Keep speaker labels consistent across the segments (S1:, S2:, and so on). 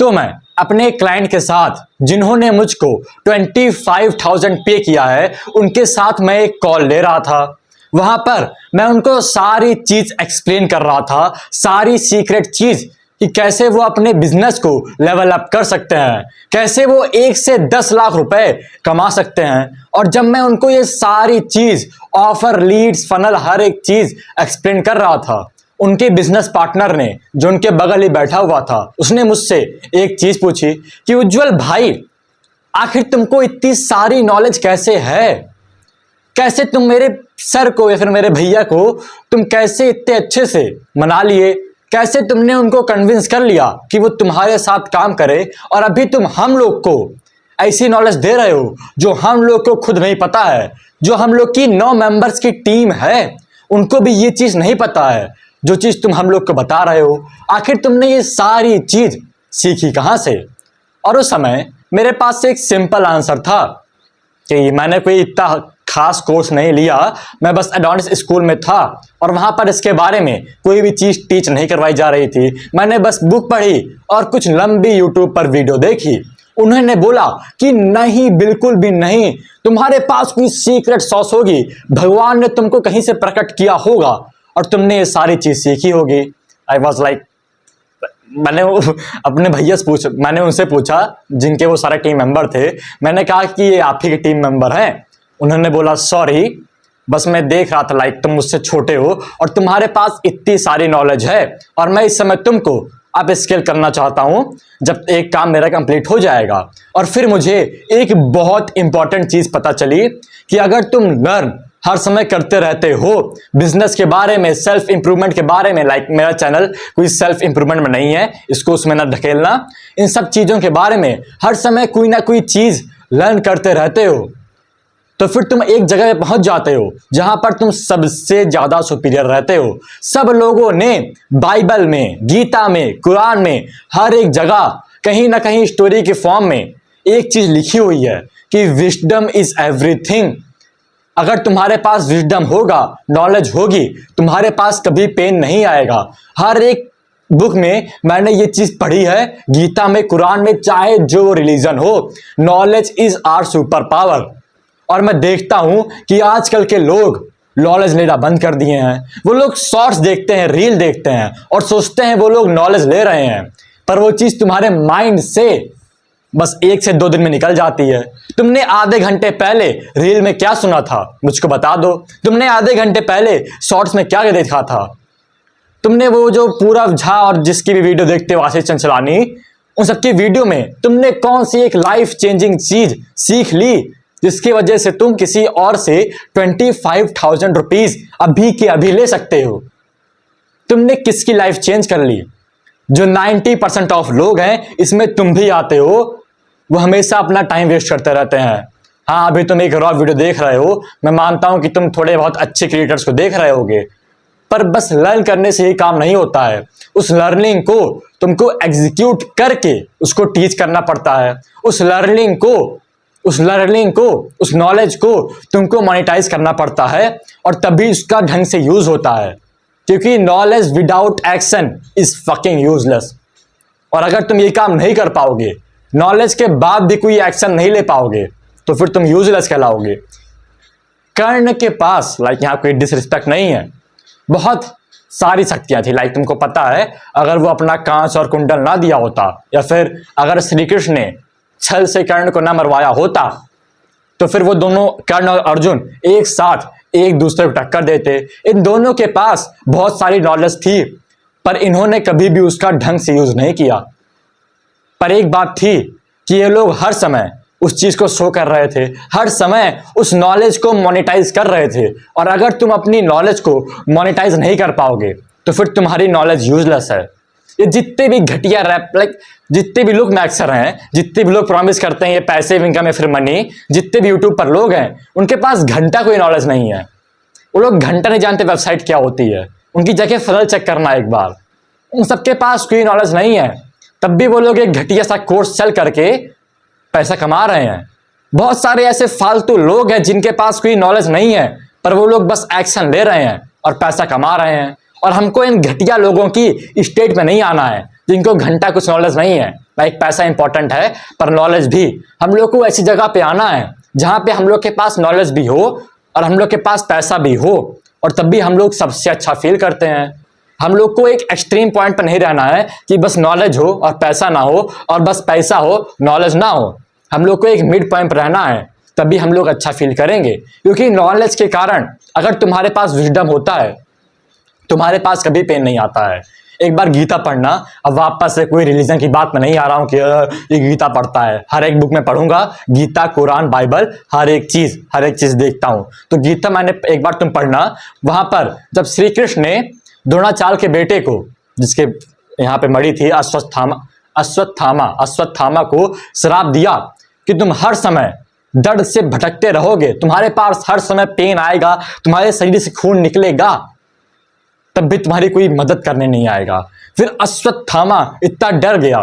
S1: तो मैं अपने क्लाइंट के साथ जिन्होंने मुझको 25,000 पे किया है उनके साथ मैं एक कॉल ले रहा था। वहां पर मैं उनको सारी चीज एक्सप्लेन कर रहा था, सारी सीक्रेट चीज कि कैसे वो अपने बिजनेस को लेवल अप कर सकते हैं, कैसे वो 1 से 10 लाख रुपए कमा सकते हैं। और जब मैं उनको ये सारी चीज ऑफर, लीड्स, फनल, हर एक चीज एक्सप्लेन कर रहा था, उनके बिजनेस पार्टनर ने जो उनके बगल ही बैठा हुआ था उसने मुझसे एक चीज पूछी कि उज्जवल भाई, आखिर तुमको इतनी सारी नॉलेज कैसे है? कैसे तुम मेरे सर को या फिर मेरे भैया को तुम कैसे इतने अच्छे से मना लिए? कैसे तुमने उनको कन्विंस कर लिया कि वो तुम्हारे साथ काम करे? और अभी तुम हम लोग को ऐसी नॉलेज दे रहे हो जो हम लोग को खुद नहीं पता है। जो हम लोग की 9 मेंबर्स की टीम है उनको भी ये चीज नहीं पता है जो चीज तुम हम लोग को बता रहे हो। आखिर तुमने ये सारी चीज सीखी कहां से? और उस समय मेरे पास एक सिंपल आंसर था कि मैंने कोई इतना खास कोर्स नहीं लिया, मैं बस एडवांस स्कूल में था और वहां पर इसके बारे में कोई भी चीज टीच नहीं करवाई जा रही थी। मैंने बस बुक पढ़ी और कुछ लंबी यूट्यूब पर वीडियो देखी। उन्होंने बोला कि नहीं, बिल्कुल भी नहीं, तुम्हारे पास कोई सीक्रेट सॉस होगी, भगवान ने तुमको कहीं से प्रकट किया होगा और तुमने ये सारी चीज सीखी होगी। आई वॉज लाइक, मैंने अपने भैया से पूछा, मैंने उनसे पूछा जिनके वो सारे टीम मेंबर थे, मैंने कहा कि ये आप ही के टीम मेंबर हैं? उन्होंने बोला सॉरी, बस मैं देख रहा था लाइक तुम मुझसे छोटे हो और तुम्हारे पास इतनी सारी नॉलेज है और मैं इस समय तुमको अब स्केल करना चाहता हूं जब एक काम मेरा कंप्लीट हो जाएगा। और फिर मुझे एक बहुत इंपॉर्टेंट चीज पता चली कि अगर तुम लर्न हर समय करते रहते हो बिजनेस के बारे में, सेल्फ इंप्रूवमेंट के बारे में, लाइक मेरा चैनल कोई सेल्फ इंप्रूवमेंट में नहीं है, इसको उसमें ना ढकेलना, इन सब चीजों के बारे में हर समय कोई ना कोई चीज लर्न करते रहते हो तो फिर तुम एक जगह पे पहुंच जाते हो जहां पर तुम सबसे ज्यादा सुपीरियर रहते हो। सब लोगों ने बाइबल में, गीता में, कुरान में, हर एक जगह कहीं ना कहीं स्टोरी के फॉर्म में एक चीज लिखी हुई है कि विजडम इज एवरीथिंग। अगर तुम्हारे पास विजडम होगा, नॉलेज होगी, तुम्हारे पास कभी पेन नहीं आएगा। हर एक बुक में मैंने ये चीज पढ़ी है, गीता में, कुरान में, चाहे जो रिलीजन हो, knowledge is our super power. और मैं देखता हूं कि आजकल के लोग नॉलेज लेना बंद कर दिए हैं। वो लोग शॉर्ट्स देखते हैं, रील देखते हैं और सोचते हैं वो लोग नॉलेज ले रहे हैं, पर वो चीज तुम्हारे माइंड से बस 1 से 2 दिन में निकल जाती है। तुमने आधे घंटे पहले रील में क्या सुना था मुझको बता दो। तुमने आधे घंटे पहले शॉर्ट्स में क्या देखा था? तुमने वो जो पूरब झा और जिसकी भी वीडियो देखते हो, आशीष चंचलानी, उन सबकी वीडियो में तुमने कौन सी एक लाइफ चेंजिंग चीज सीख ली जिसकी वजह से तुम किसी और से 25,000 रुपीज अभी के अभी ले सकते हो? तुमने किसकी लाइफ चेंज कर ली? जो 90% ऑफ लोग हैं, इसमें तुम भी आते हो, वो हमेशा अपना टाइम वेस्ट करते रहते हैं। हाँ, अभी तुम एक रॉ वीडियो देख रहे हो, मैं मानता हूं कि तुम थोड़े बहुत अच्छे क्रिएटर्स को देख रहे होगे, पर बस लर्न करने से ही काम नहीं होता है। उस लर्निंग को तुमको एग्जीक्यूट करके उसको टीच करना पड़ता है। उस लर्निंग को, उस नॉलेज को तुमको मोनेटाइज करना पड़ता है और तभी उसका ढंग से यूज होता है, क्योंकि knowledge without action is fucking useless. और अगर तुम ये काम नहीं कर पाओगे, नॉलेज के बाद भी कोई एक्शन नहीं ले पाओगे, तो फिर तुम यूजलेस कहलाओगे। कर्ण के पास, लाइक यहाँ कोई डिसरिस्पेक्ट नहीं है, बहुत सारी शक्तियां थी। लाइक तुमको पता है, अगर वो अपना कांच और कुंडल ना दिया होता या फिर अगर श्री कृष्ण ने छल से कर्ण को ना मरवाया होता तो फिर वो दोनों, कर्ण और अर्जुन, एक साथ एक दूसरे को टक्कर देते। इन दोनों के पास बहुत सारी नॉलेज थी पर इन्होंने कभी भी उसका ढंग से यूज नहीं किया। पर एक बात थी कि ये लोग हर समय उस चीज को शो कर रहे थे, हर समय उस नॉलेज को मोनेटाइज कर रहे थे। और अगर तुम अपनी नॉलेज को मोनेटाइज नहीं कर पाओगे तो फिर तुम्हारी नॉलेज यूजलेस है। ये जितने भी घटिया रैप, लाइक जितने भी लोग मैक्सर हैं, जितने भी लोग प्रॉमिस करते हैं ये पैसे इनकम या फिर मनी, जितने भी यूट्यूब पर लोग हैं, उनके पास घंटा कोई नॉलेज नहीं है। वो लोग घंटा नहीं जानते वेबसाइट क्या होती है, उनकी जगह फनल चेक करना एक बार। उन सबके पास कोई नॉलेज नहीं है, तब भी वो लोग एक घटिया सा कोर्स चल करके पैसा कमा रहे हैं। बहुत सारे ऐसे फालतू लोग हैं जिनके पास कोई नॉलेज नहीं है पर वो लोग बस एक्शन ले रहे हैं और पैसा कमा रहे हैं। और हमको इन घटिया लोगों की स्टेट में नहीं आना है जिनको घंटा कुछ नॉलेज नहीं है, लाइक पैसा इंपॉर्टेंट है पर नॉलेज भी। हम लोग को ऐसी जगह पे आना है जहां पे हम लोग के पास नॉलेज भी हो और हम लोग के पास पैसा भी हो, और तब भी हम लोग सबसे अच्छा फील करते हैं। हम लोग को एक एक्सट्रीम पॉइंट पर नहीं रहना है कि बस नॉलेज हो और पैसा ना हो, और बस पैसा हो नॉलेज ना हो। हम लोग को एक मिड पॉइंट पर रहना है, तभी हम लोग अच्छा फील करेंगे। क्योंकि नॉलेज के कारण अगर तुम्हारे पास विजडम होता है, तुम्हारे पास कभी पेन नहीं आता है। एक बार गीता पढ़ना, अब वापस से कोई रिलीजन की बात में नहीं आ रहा हूं कि ये गीता पढ़ता है, हर एक बुक में पढ़ूंगा, गीता, कुरान, बाइबल, हर एक चीज देखता हूं। तो गीता मैंने एक बार तुम पढ़ना, वहां पर जब श्री कृष्ण ने द्रोणाचार्य के बेटे को, जिसके यहाँ पे मड़ी थी, अश्वत्थामा को श्राप दिया कि तुम हर समय दर्द से भटकते रहोगे, तुम्हारे पास हर समय पेन आएगा, तुम्हारे शरीर से खून निकलेगा, तब भी तुम्हारी कोई मदद करने नहीं आएगा। फिर अश्वत्थामा इतना डर गया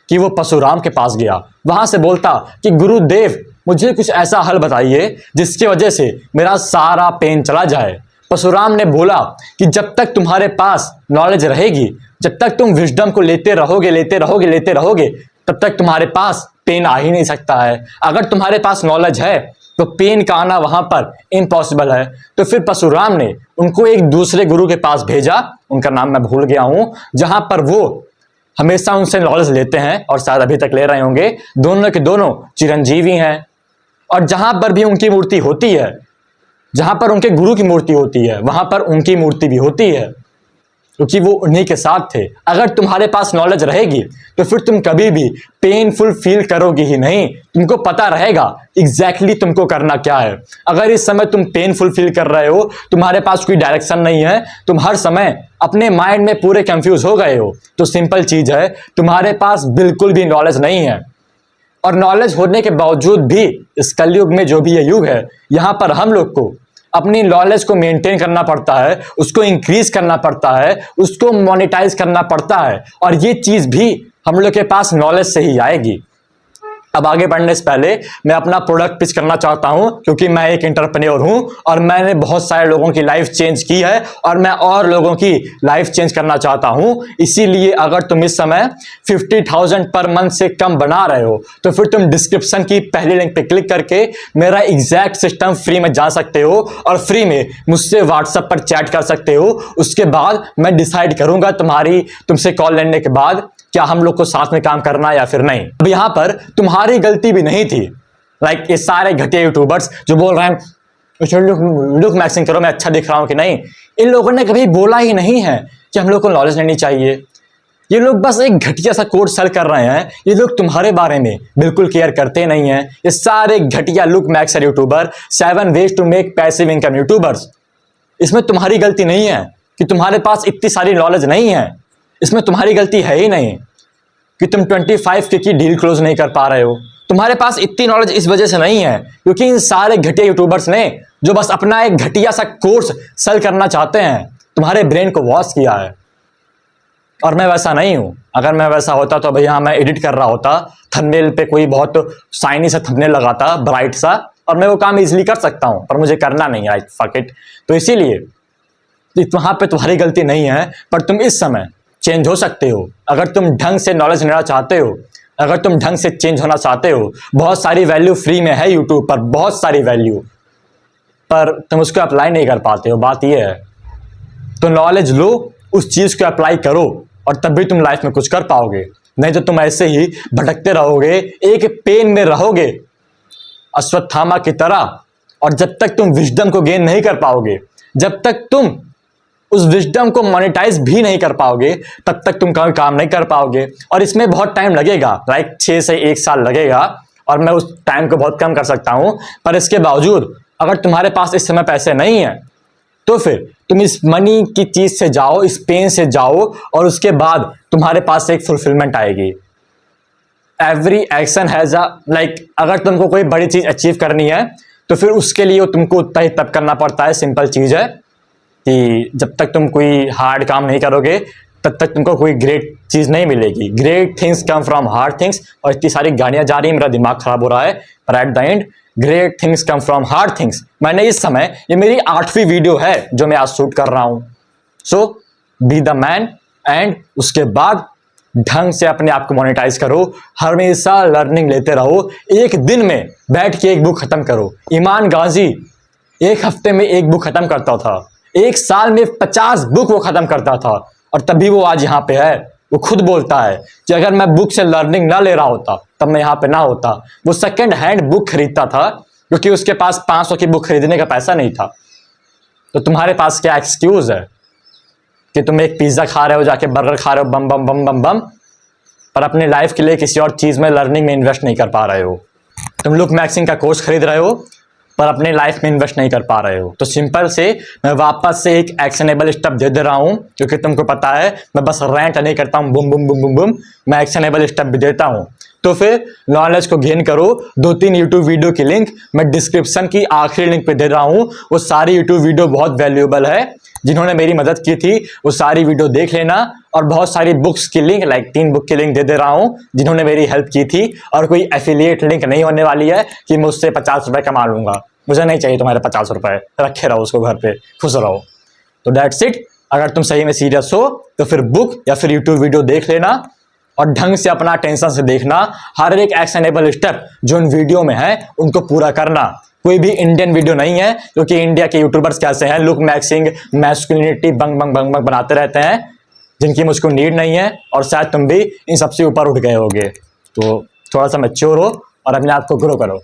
S1: कि वो परशुराम के पास गया, वहां से बोलता कि गुरुदेव मुझे कुछ ऐसा हल बताइए जिसकी वजह से मेरा सारा पेन चला जाए। परशुराम ने बोला कि जब तक तुम्हारे पास नॉलेज रहेगी, जब तक तुम विजडम को लेते रहोगे, तब तक तुम्हारे पास पेन आ ही नहीं सकता है। अगर तुम्हारे पास नॉलेज है तो पेन का आना वहां पर इम्पॉसिबल है। तो फिर परशुराम ने उनको एक दूसरे गुरु के पास भेजा, उनका नाम मैं भूल गया हूं, जहां पर वो हमेशा उनसे नॉलेज लेते हैं और शायद अभी तक ले रहे होंगे। दोनों के दोनों चिरंजीवी हैं, और जहां पर भी उनकी मूर्ति होती है, जहां पर उनके गुरु की मूर्ति होती है, वहां पर उनकी मूर्ति भी होती है, क्योंकि वो उन्हीं के साथ थे। अगर तुम्हारे पास नॉलेज रहेगी तो फिर तुम कभी भी पेनफुल फील करोगे ही नहीं। तुमको पता रहेगा एग्जैक्टली तुमको करना क्या है। अगर इस समय तुम पेनफुल फील कर रहे हो, तुम्हारे पास कोई डायरेक्शन नहीं है, तुम हर समय अपने माइंड में पूरे कंफ्यूज हो गए हो, तो सिंपल चीज है, तुम्हारे पास बिल्कुल भी नॉलेज नहीं है। और नॉलेज होने के बावजूद भी इस कलयुग में, जो भी ये युग है, यहां पर हम लोग को अपनी नॉलेज को मेंटेन करना पड़ता है, उसको इंक्रीज करना पड़ता है, उसको मोनेटाइज करना पड़ता है, और ये चीज भी हम लोग के पास नॉलेज से ही आएगी। अब आगे बढ़ने से पहले मैं अपना प्रोडक्ट पिच करना चाहता हूं, क्योंकि मैं एक एंटरप्रेन्योर हूं और मैंने बहुत सारे लोगों की लाइफ चेंज की है, और मैं और लोगों की लाइफ चेंज करना चाहता हूं। इसीलिए अगर तुम इस समय 50,000 पर मंथ से कम बना रहे हो, तो फिर तुम डिस्क्रिप्शन की पहली लिंक पे क्लिक करके मेरा एग्जैक्ट सिस्टम फ्री में जान सकते हो, और फ्री में मुझसे व्हाट्सएप पर चैट कर सकते हो। उसके बाद मैं डिसाइड करूंगा तुमसे कॉल लेने के बाद क्या हम लोग को साथ में काम करना है या फिर नहीं। अब यहां पर तुम्हारी गलती भी नहीं थी। लाइक ये सारे घटिया यूट्यूबर्स जो बोल रहे हैं लुक मैक्सिंग करो, मैं अच्छा दिख रहा हूं कि नहीं, इन लोगों ने कभी बोला ही नहीं है कि हम लोग को नॉलेज लेनी चाहिए। ये लोग बस एक घटिया सा कोर्स सेल कर रहे हैं। ये लोग तुम्हारे बारे में बिल्कुल केयर करते नहीं है। ये सारे घटिया look Maxar YouTuber, 7 ways to make passive income YouTubers, इसमें तुम्हारी गलती नहीं है कि तुम्हारे पास इतनी सारी नॉलेज नहीं है। इसमें तुम्हारी गलती है ही नहीं कि तुम 25K की डील क्लोज नहीं कर पा रहे हो। तुम्हारे पास इतनी नॉलेज इस वजह से नहीं है क्योंकि इन सारे घटिया यूट्यूबर्स ने जो बस अपना एक घटिया सा कोर्स सेल करना चाहते हैं, तुम्हारे ब्रेन को वॉश किया है। और मैं वैसा नहीं हूं। अगर मैं वैसा होता तो भैया मैं एडिट कर रहा होता, थंबनेल पे कोई बहुत शाइनी सा थंबनेल लगाता, ब्राइट सा, और मैं वो काम इजीली कर सकता हूं, पर मुझे करना नहीं है, फक इट। तो इसीलिए वहां पे तुम्हारी गलती नहीं है, पर तुम इस समय चेंज हो सकते हो। अगर तुम ढंग से नॉलेज लेना चाहते हो, अगर तुम ढंग से चेंज होना चाहते हो, बहुत सारी वैल्यू फ्री में है यूट्यूब पर, बहुत सारी वैल्यू, पर तुम उसको अप्लाई नहीं कर पाते हो। बात यह है, तो नॉलेज लो, उस चीज को अप्लाई करो, और तब भी तुम लाइफ में कुछ कर पाओगे। नहीं तो तुम ऐसे ही भटकते रहोगे, एक पेन में रहोगे अश्वत्थामा की तरह। और जब तक तुम विजडम को गेन नहीं कर पाओगे, जब तक तुम उस विजडम को मोनेटाइज भी नहीं कर पाओगे, तब तक तुम कभी काम नहीं कर पाओगे। और इसमें बहुत टाइम लगेगा, लाइक 6 से 1 साल लगेगा, और मैं उस टाइम को बहुत कम कर सकता हूं। पर इसके बावजूद अगर तुम्हारे पास इस समय पैसे नहीं है, तो फिर तुम इस मनी की चीज से जाओ, इस पेन से जाओ, और उसके बाद तुम्हारे पास एक फुलफिलमेंट आएगी। Every action has a like, अगर तुमको कोई बड़ी चीज अचीव करनी है तो फिर उसके लिए तुमको उतना ही तब करना पड़ता है। सिंपल चीज है कि जब तक तुम कोई हार्ड काम नहीं करोगे, तब तक तुमको कोई ग्रेट चीज नहीं मिलेगी। Great things come from hard things. और इतनी सारी गाड़ियां जा रही है, मेरा दिमाग खराब हो रहा है, पर at the end great things come from hard things. मैंने इस समय, ये मेरी 8वीं वीडियो है जो मैं आज शूट कर रहा हूं। सो बी द मैन, एंड उसके बाद ढंग से अपने आप को मोनेटाइज करो, हमेशा लर्निंग लेते रहो, एक दिन में बैठ के एक बुक खत्म करो। ईमान गाजी एक हफ्ते में एक बुक खत्म करता था, एक साल में 50 बुक वो खत्म करता था, और तभी वो आज यहाँ पे है। वो खुद बोलता है कि अगर मैं बुक से लर्निंग ना ले रहा होता तब मैं यहाँ पे ना होता। वो सेकंड हैंड बुक खरीदता था क्योंकि उसके पास 500 की बुक खरीदने का पैसा नहीं था। तो तुम्हारे पास क्या एक्सक्यूज है कि तुम एक पिज्जा खा रहे हो, जाके बर्गर खा रहे हो, बम बम बम बम बम, पर अपने लाइफ के लिए किसी और चीज में लर्निंग में इन्वेस्ट नहीं कर पा रहे हो। तुम लुक मैक्सिंग का कोर्स खरीद रहे हो पर अपने लाइफ में इन्वेस्ट नहीं कर पा रहे हो। तो सिंपल से मैं वापस से एक एक्शनेबल स्टेप दे रहा हूं, क्योंकि तुमको पता है मैं बस रैंट नहीं करता हूं बुम बुम बुम बुम बुम, मैं एक्शनेबल स्टेप भी देता हूं। तो फिर नॉलेज को गेन करो। 2-3 यूट्यूब वीडियो की लिंक मैं डिस्क्रिप्शन की आखिरी लिंक पे दे रहा हूं। वो सारी यूट्यूब वीडियो बहुत वैल्यूएबल है, जिन्होंने मेरी मदद की थी वो सारी वीडियो देख लेना। और बहुत सारी बुक्स की लिंक, लाइक 3 बुक की लिंक दे रहा हूं जिन्होंने मेरी हेल्प की थी। और कोई एफिलिएट लिंक नहीं होने वाली है कि मैं उससे 50 रुपए कमा लूंगा। मुझे नहीं चाहिए तुम्हारे 50 रुपए, रखे रहो उसको घर पे, खुश रहो। तो दैट्स इट। अगर तुम सही में सीरियस हो तो फिर बुक या फिर यूट्यूब वीडियो देख लेना और ढंग से अपना टेंशन से देखना। हर एक एक्शनेबल स्टेप जो इन वीडियो में है उनको पूरा करना। कोई भी इंडियन वीडियो नहीं है, क्योंकि इंडिया के यूट्यूबर्स कैसे हैं, लुक मैक्सिंग, मैस्कुलिनिटी, बंग बंग बंग बंग बनाते रहते हैं, जिनकी मुझको नीड नहीं है। और शायद तुम भी इन सबसे ऊपर उठ गए होगे। तो थोड़ा सा मैच्योर हो और अपने आप को ग्रो करो।